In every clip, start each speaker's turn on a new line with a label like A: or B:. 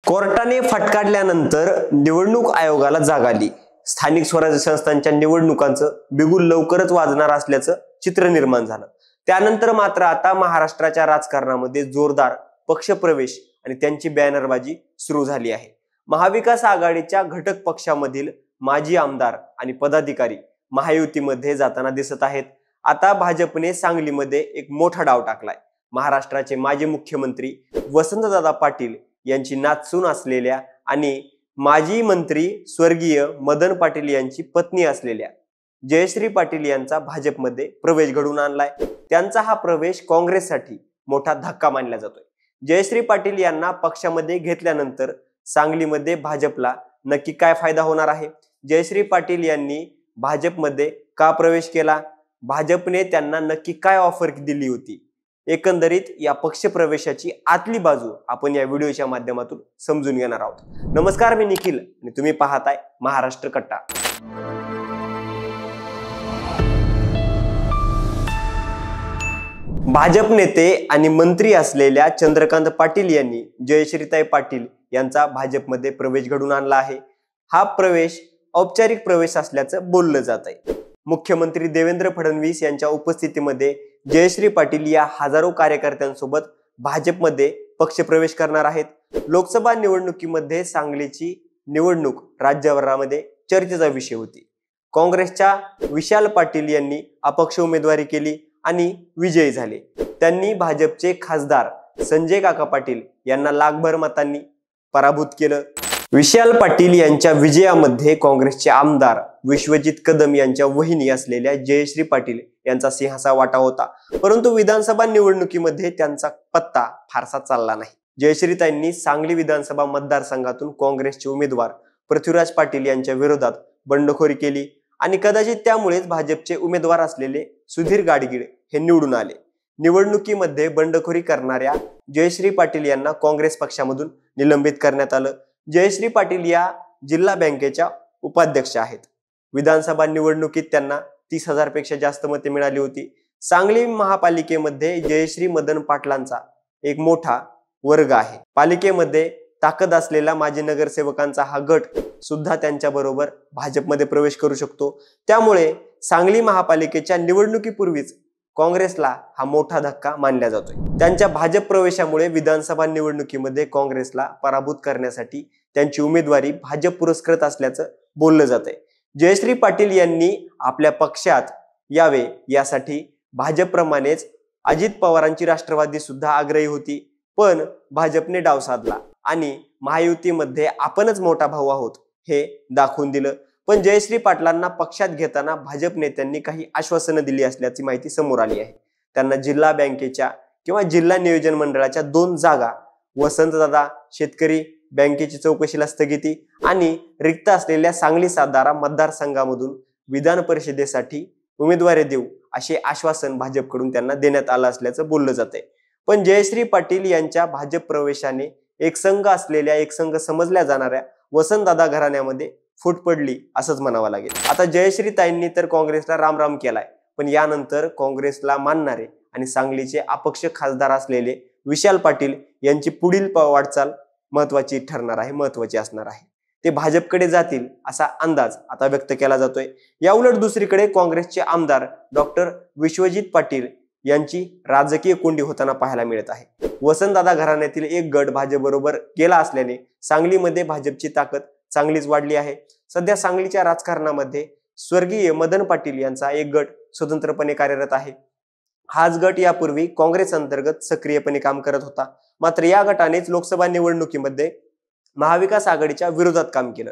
A: कोर्टाने फटकारल्यानंतर निवडणूक आयोगाला जाग आली। स्थानिक स्वराज्य संस्थांच्या निवडणुकांचं बिगुल लवकरच वाजणार असल्याचं चित्र निर्माण झालं। त्यानंतर मात्र आता महाराष्ट्राच्या राजकारणामध्ये जोरदार पक्षप्रवेश आणि त्यांची बॅनरबाजी सुरू झाली आहे। महाविकास आघाडीच्या घटक पक्षामधील माजी आमदार आणि पदाधिकारी महायुतीमध्ये जाताना दिसत आहेत। आता भाजपने सांगलीमध्ये एक मोठा डाव टाकलाय। महाराष्ट्राचे माजी मुख्यमंत्री वसंतदादा पाटील यांची नातसून असलेल्या आणि माजी मंत्री स्वर्गीय मदन पाटील यांची पत्नी असलेल्या जयश्री पाटील यांचा भाजपमध्ये प्रवेश घडून आणलाय। त्यांचा हा प्रवेश काँग्रेससाठी मोठा धक्का मानला जातोय। जयश्री पाटील यांना पक्षामध्ये घेतल्यानंतर सांगलीमध्ये भाजपला नक्की काय फायदा होणार आहे? जयश्री पाटील यांनी भाजपमध्ये का प्रवेश केला? भाजपने त्यांना नक्की काय ऑफर दिली होती? एकंदरीत या पक्ष प्रवेशाची आतली बाजू आपण या व्हिडिओच्या माध्यमातून समजून घेणार आहोत। नमस्कार, मी निखिल आणि तुम्ही पाहताय महाराष्ट्र कट्टा। भाजप नेते आणि मंत्री असलेल्या चंद्रकांत पाटील यांनी जयश्रीताई पाटील यांचा भाजपमध्ये प्रवेश घडून आणला आहे। हा प्रवेश औपचारिक प्रवेश असल्याचं बोललं जात आहे। मुख्यमंत्री देवेंद्र फडणवीस यांच्या उपस्थितीमध्ये जयश्री पाटील या हजारो कार्यकर्त्यांसोबत भाजपमध्ये पक्षप्रवेश करणार आहेत। लोकसभा निवडणुकीमध्ये सांगलीची निवडणूक राज्यभरामध्ये चर्चेचा विषय होती। काँग्रेसच्या विशाल पाटील यांनी अपक्ष उमेदवारी केली आणि विजयी झाले। त्यांनी भाजपचे खासदार संजय काका पाटील यांना लाखभर मतांनी पराभूत केलं। विशाल पाटील यांच्या विजयामध्ये काँग्रेसचे आमदार विश्वजित कदम यांच्या वहिनी असलेल्या जयश्री पाटील यांचा सिंहाचा वाटा होता, परंतु विधानसभा निवडणुकीमध्ये त्यांचा पत्ता फारसा चालला नाही। जयश्रीताईंनी सांगली विधानसभा मतदारसंघातून काँग्रेसचे उमेदवार पृथ्वीराज पाटील यांच्या विरोधात बंडखोरी केली आणि कदाचित त्यामुळेच भाजपचे उमेदवार असलेले सुधीर गाडगीळ हे निवडून आले। निवडणुकीमध्ये बंडखोरी करणाऱ्या जयश्री पाटील यांना काँग्रेस पक्षामधून निलंबित करण्यात आलं। जयश्री पाटील या जिल्हा बँकेच्या उपाध्यक्ष आहेत। विधानसभा निवडणुकीत त्यांना 30,000 पेक्षा जास्त मते मिळाली होती। सांगली महापालिकेमध्ये जयश्री मदन पाटलांचा एक मोठा वर्ग आहे। पालिकेमध्ये ताकद असलेला माजी नगरसेवकांचा हा गट सुद्धा त्यांच्या बरोबर भाजपमध्ये प्रवेश करू शकतो। त्यामुळे सांगली महापालिकेच्या निवडणुकीपूर्वीच काँग्रेसला हा मोठा धक्का मानला जातोय। त्यांच्या भाजप प्रवेशामुळे विधानसभा निवडणुकीमध्ये काँग्रेसला पराभूत करण्यासाठी त्यांची उमेदवारी भाजप पुरस्कृत असल्याचं बोललं जातंय। जयश्री पाटील यांनी आपल्या पक्षात यावे यासाठी भाजपप्रमाणेच अजित पवारांची राष्ट्रवादी सुद्धा आग्रही होती, पण भाजपने डाव साधला आणि महायुतीमध्ये आपणच मोठा भाऊ आहोत हे दाखवून दिलं। पण जयश्री पाटलांना पक्षात घेताना भाजप नेत्यांनी काही आश्वासनं दिली असल्याची माहिती समोर आली आहे। त्यांना जिल्हा बँकेच्या किंवा जिल्हा नियोजन मंडळाच्या 2 जागा, वसंतदादा शेतकरी बँकेची चौकशीला स्थगिती आणि रिक्त असलेल्या सांगली सातारा मतदारसंघामधून विधान परिषदेसाठी उमेदवारी देऊ असे आश्वासन भाजपकडून त्यांना देण्यात आलं असल्याचं बोललं जातंय। पण जयश्री पाटील यांच्या भाजप प्रवेशाने एकसंघ असलेल्या, एकसंघ समजल्या जाणाऱ्या वसंतदादा घराण्यामध्ये फूट पडली असंच म्हणावं लागेल। आता जयश्रीताईंनी तर काँग्रेसला रामराम केलाय, पण यानंतर काँग्रेसला मानणारे आणि सांगलीचे अपक्ष खासदार असलेले विशाल पाटील यांची पुढील वाटचाल महत्वाची ठरणार आहे, महत्वाची असणार आहे। ते भाजपकडे जातील असा अंदाज आता व्यक्त केला जातोय। याउलट दुसरीकडे काँग्रेसचे आमदार डॉक्टर विश्वजित पाटील यांची राजकीय कोंडी होताना पाहायला मिळत आहे। वसंतदादा घराण्यातील एक गट भाजपबरोबर गेला असल्याने सांगलीमध्ये भाजपची ताकद चांगलीच वाढली आहे। सध्या सांगलीच्या राजकारणामध्ये स्वर्गीय मदन पाटील यांचा एक गट स्वतंत्रपणे कार्यरत आहे। हाच गट यापूर्वी काँग्रेस अंतर्गत सक्रियपणे काम करत होता, मात्र या गटानेच लोकसभा निवडणुकीमध्ये महाविकास आघाडीच्या विरोधात काम केलं।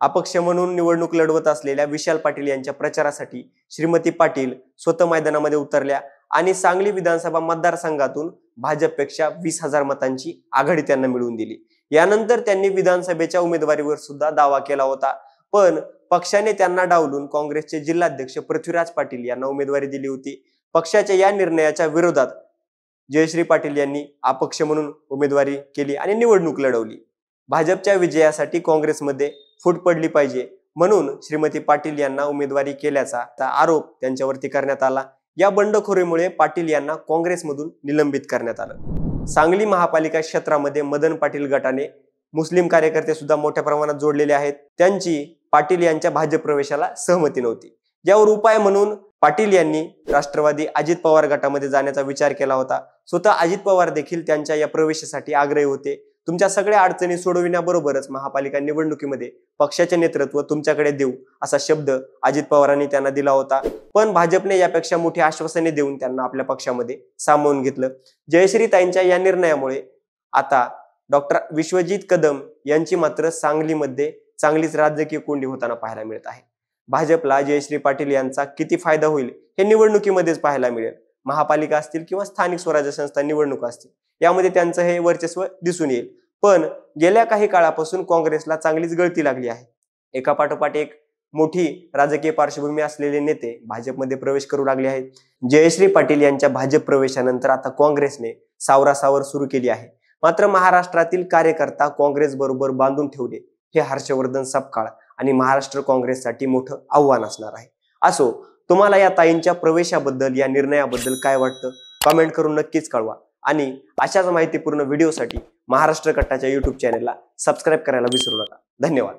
A: अपक्ष म्हणून निवडणूक लढवत असलेल्या विशाल पाटील यांच्या प्रचारासाठी श्रीमती पाटील स्वतः मैदानामध्ये उतरल्या आणि सांगली विधानसभा मतदारसंघातून भाजपपेक्षा 20,000 मतांची आघाडी त्यांना मिळवून दिली। यानंतर त्यांनी विधानसभेच्या उमेदवारीवर सुद्धा दावा केला होता, पण पक्षाने त्यांना डावलून काँग्रेसचे जिल्हाध्यक्ष पृथ्वीराज पाटील यांना उमेदवारी दिली होती। पक्षाच्या या निर्णयाच्या विरोधात जयश्री पाटील यांनी अपक्ष म्हणून उमेदवारी केली आणि निवडणूक लढवली। भाजपच्या विजयासाठी काँग्रेसमध्ये फूट पडली पाहिजे म्हणून श्रीमती पाटील यांना उमेदवारी केल्याचा आरोप त्यांच्यावरती करण्यात आला। या बंडखोरीमुळे पाटील यांना काँग्रेसमधून निलंबित करण्यात आलं। सांगली महापालिका क्षेत्रामध्ये मदन पाटील गटाने मुस्लिम कार्यकर्ते सुद्धा मोठ्या प्रमाणात जोडलेले आहेत. त्यांची पाटील यांच्या भाजप प्रवेशाला सहमती नव्हती. यावर उपाय म्हणून पाटील यांनी राष्ट्रवादी अजित पवार गटामध्ये जाण्याचा विचार केला होता. स्वतः अजित पवार देखील त्यांच्या या प्रवेशासाठी आग्रही होते. तुमच्या सगळ्या अडचणी सोडविण्याबरोबरच महापालिका निवडणुकीमध्ये पक्षाचे नेतृत्व तुमच्याकडे देऊ असा शब्द अजित पवारांनी त्यांना दिला होता. पण भाजपने यापेक्षा मोठी आश्वासने देऊन त्यांना आपल्या पक्षामध्ये सामावून घेतलं. जयश्रीताईंच्या या निर्णयामुळे आता डॉक्टर विश्वजित कदम यांची मात्र सांगलीमध्ये चांगलीच राजकीय कोंडी होताना पाहायला मिळत आहे. भाजपला जयश्री पाटील यांचा किती फायदा होईल हे निवडणुकीमध्येच पाहायला मिळेल. महापालिका असतील किंवा स्थानिक स्वराज्य संस्था निवडणुका असतील यामध्ये त्यांचं हे वर्चस्व दिसून येईल. पण गेल्या काही काळापासून काँग्रेसला चांगलीच गळती लागली आहे. एकापाठोपाठ एक मोठी राजकीय पार्श्वभूमी असलेले नेते भाजपमध्ये प्रवेश करू लागले आहेत. जयश्री पाटील यांच्या भाजप प्रवेशानंतर आता काँग्रेसने सावरासावर सुरू केली आहे. मात्र महाराष्ट्रातील कार्यकर्ता काँग्रेस बरोबर बांधून ठेवले हे हर्षवर्धन सपकाळ आणि महाराष्ट्र काँग्रेससाठी मोठं आव्हान असणार आहे. असो, तुम्हाला या ताईंच्या प्रवेशाबद्दल, या निर्णयाबद्दल काय वाटतं कमेंट करून नक्कीच कळवा. आणि अशाच माहितीपूर्ण व्हिडिओसाठी महाराष्ट्र कट्टाच्या YouTube चॅनलला सबस्क्राईब करायला विसरू नका. धन्यवाद.